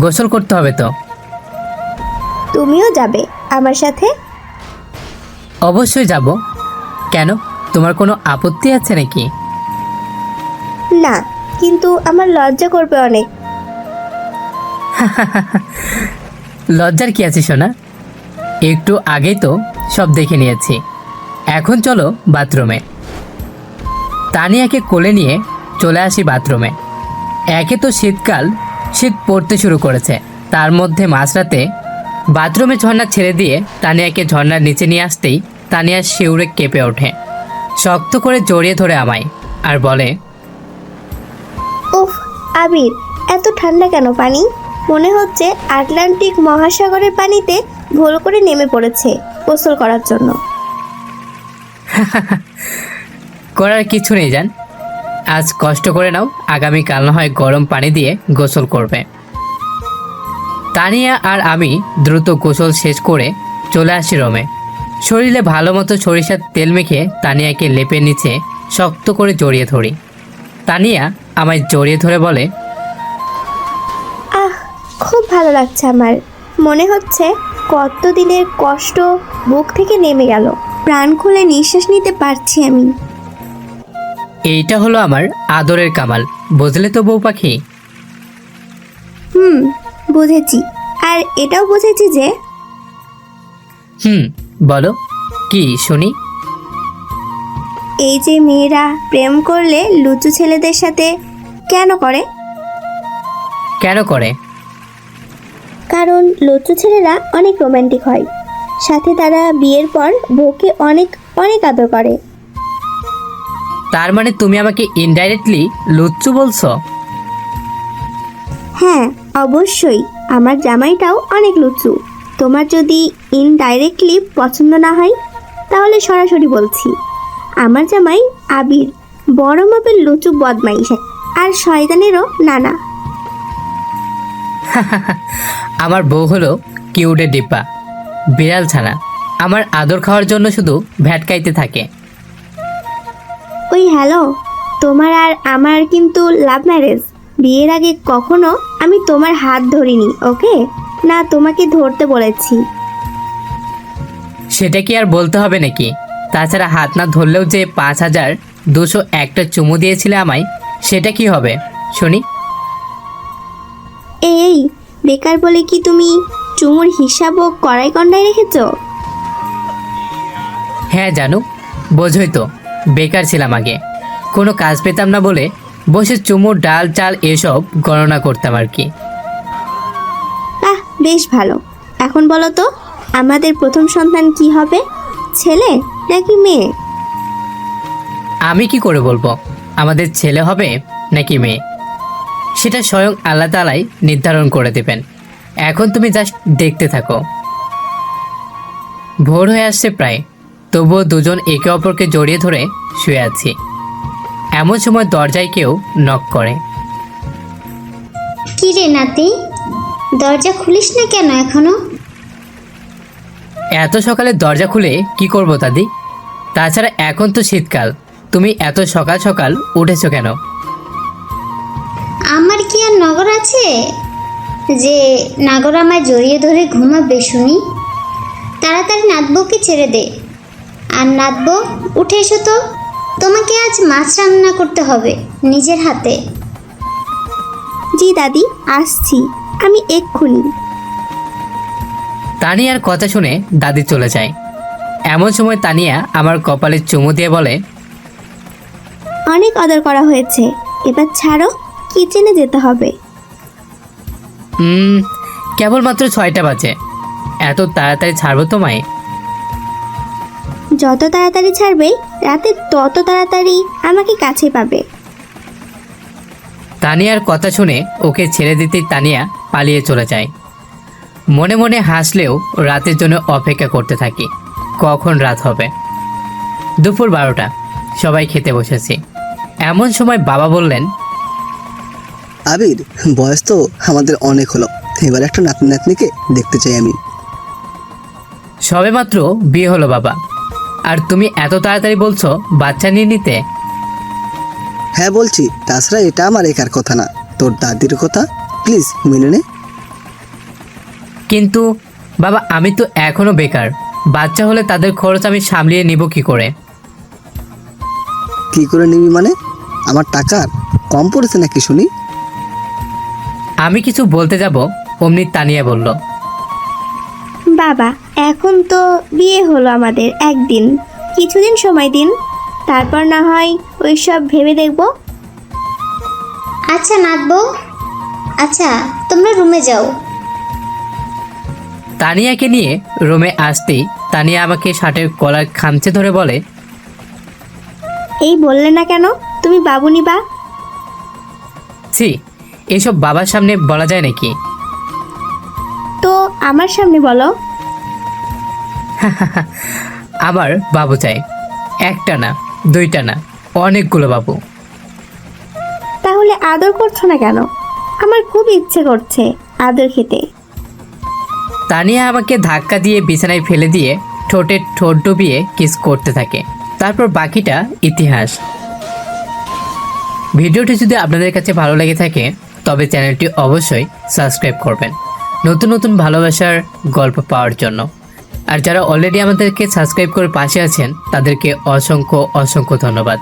গোসল করতে হবে তো। তুমিও যাবে আমার সাথে? অবশ্যই যাব। কেন, তোমার কোনো আপত্তি আছে নাকি? না, কিন্তু আমার লজ্জা করবে অনেক। লজ্জার কি আছে সোনা? একটু আগেই তো সব দেখে নিয়েছি। এখন চলো বাথরুমে। তানিয়াকে কোলে নিয়ে চলে আসি বাথরুমে। একে তো শীতকাল, শীত পড়তে শুরু করেছে, তার মধ্যে মাঝরাতে বাথরুমে ঝর্ণা ছেড়ে দিয়ে তানিয়াকে ঝর্ণার নিচে নিয়ে আসতেই তানিয়া শিউরে কেঁপে ওঠে, শক্ত করে জড়িয়ে ধরে আমায় আর বলে, উফ আবির, এত ঠান্ডা কেন পানি? মনে হচ্ছে আটলান্টিক মহাসাগরের পানিতে ভুল করে নেমে পড়েছে গোসল করার জন্য। করার কিছু নেই জান, আজ কষ্ট করে নাও, আগামীকাল না হয় গরম পানি দিয়ে গোসল করবে। তানিয়া আর আমি দ্রুত গোসল শেষ করে চলে আসি রুমে। শরীরে ভালো মতো সরিষার তেল মেখে তানিয়াকে লেপের নিচে শক্ত করে জড়িয়ে ধরি। তানিয়া আমায় জড়িয়ে ধরে বলে, আহ, খুব ভালো লাগছে আমার। মনে হচ্ছে কত দিনের কষ্ট বুক থেকে নেমে গেল। প্রাণ খুলে নিঃশ্বাস নিতে পারছি আমি। এইটা হলো আমার আদরের কামাল, বুঝলে তো বউ পাখি? বুঝেছি। আর এটাও বুঝেছি যে বলো কি শুনি। এই যে মেয়েরা প্রেম করলে লুচু ছেলেদের সাথে কেন করে? কেন করে? কারণ লুচু ছেলেরা অনেক রোমান্টিক হয়, সাথে তারা বিয়ের পর বউকে অনেক অনেক আদর করে। তার মানে তুমি আমাকে ইনডাইরেক্টলি লুচ্চু বলছো? হ্যাঁ, অবশ্যই। আমার জামাইটাও অনেক লুচু। তোমার যদি ইনডাইরেক্টলি পছন্দ না হয় তাহলে সরাসরি বলছি, আমার জামাই আবির বড় মাপের লুচু বদমাইশ আর শয়তানেরও নানা। আমার বউ হলো কিউটের ডিব্বা, বিড়াল ছানা। আমার আদর খাওয়ার জন্য শুধু ভ্যাটকাইতে থাকে। ওই হ্যালো, তোমার আর আমার কিন্তু লাভ ম্যারেজ। বিয়ের আগে কখনো আমি তোমার হাত ধরিনি, ওকে? না তোমাকে ধরতে বলেছি। সেটা কি আর বলতে হবে নাকি? তাছাড়া হাত না ধরলেও যে 5201টা চুমু দিয়েছিলে আমায়, সেটা কি হবে শুনি? এই বেকার বলে কি তুমি চুমুর হিসাবও কড়াই কন্ডায় রেখেছ? হ্যাঁ জানু, বোঝই তো, বেকার ছিলাম আগে, কোনো কাজ পেতাম না বলে বসে চুমু, ডাল, চাল এসব গণনা করতাম আর কি। বাহ, বেশ ভালো। এখন বলো তো, আমাদের প্রথম সন্তান কি হবে, ছেলে নাকি মেয়ে? আমি কি করে বলবো আমাদের ছেলে হবে নাকি মেয়ে? সেটা স্বয়ং আল্লাহ তাআলাই নির্ধারণ করে দেবেন। এখন তুমি জাস্ট দেখতে থাকো। ভোর হয়ে আসছে প্রায়, তবুও দুজন একে অপরকে জড়িয়ে ধরে শুয়ে আছি। এমন সময় দরজায় কেউ নক করে। কি রে নাতি, দরজা খুলিস না কেন এখনো? এত সকালে দরজা খুলে কি করব দাদি? তাছাড়া এখন তো শীতকাল, তুমি এত সকাল সকাল উঠেছো কেন? আমার কি আর নগর আছে যে নাগর আমায় জড়িয়ে ধরে ঘুমাবে শুনি? তাড়াতাড়ি নাতবউকে ছেড়ে দে। আর নাতবউ, উঠে এসো তো, তোমাকে আজ মাছ রান্না করতে হবে নিজের হাতে। জি দাদি, আসছি আমি এক্ষুনি। তানিয়ার কথা শুনে দাদি চলে যায়। এমন সময় তানিয়া আমার কপালে চুমু দিয়ে বলে, অনেক আদর করা হয়েছে, এবার ছাড়ো, কিচেনে যেতে হবে। কেবলমাত্র 6টা বাজে, এত তাড়াতাড়ি ছাড়বো তোমায়? যত তাড়াতাড়ি ছাড়বে রাতে তত তাড়াতাড়ি আমাকে কাছে পাবে। তানিয়ার কথা শুনে ওকে ছেড়ে দিতেই তানিয়া পালিয়ে চলে যায়। মনে মনে হাসলেও রাতের জন্য অপেক্ষা করতে থাকি, কখন রাত হবে। দুপুর 12টা, সবাই খেতে বসেছি। এমন সময় বাবা বললেন, আবির, বয়স তো আমাদের অনেক হলো, এবার একটা নাতনি নাতনিকে দেখতে চাই আমি। সবেমাত্র বিয়ে হলো বাবা, আর তুমি এত তাড়াতাড়ি বলছো বাচ্চা নিয়ে নিতে? হ্যাঁ বলছি, তাছাড়া এটা আমার একার কথা না, তোর দাদির কথা, প্লিজ মেনে নে। কিন্তু বাবা আমি তো এখনো বেকার, বাচ্চা হলে তাদের খরচ আমি সামলিয়ে নিব কি করে? কি করে নিবি মানে? আমার টাকার কম পড়েছে নাকি শুনি? আমি কিছু বলতে যাব অমনি তানিয়া বলল, বাবা এখন তো বিয়ে হলো আমাদের, একদিন কিছুদিন সময় দিন, তারপর না হয় ওই সব ভেবে দেখবো। আচ্ছা নাতবো, আচ্ছা তোমরা রুমে যাও। তানিয়াকে নিয়ে রুমে আসতেই তানিয়া আমাকে শার্টের কলার খামচে ধরে বলে, এই বললে না কেন তুমি বাবু নিবা? ছি, এসব বাবার সামনে বলা যায় নাকি? তো আমার সামনে বলো। আবার বাবু চাই, একটা না দুইটা না, অনেকগুলো বাবু। তাহলে আদর করছো না কেন? আমার খুব ইচ্ছে করছে আদর খেতে। তানিয়া আমাকে ধাক্কা দিয়ে বিছানায় ফেলে দিয়ে ঠোঁটে ঠোঁট ডুবিয়ে কিস করতে থাকে। তারপর বাকিটা ইতিহাস। ভিডিওটি যদি আপনাদের কাছে ভালো লেগে থাকে তবে চ্যানেলটি অবশ্যই সাবস্ক্রাইব করবেন নতুন নতুন ভালোবাসার গল্প পাওয়ার জন্য। আর যারা অলরেডি আমাদেরকে সাবস্ক্রাইব করে পাশে আছেন তাদেরকে অসংখ্য অসংখ্য ধন্যবাদ।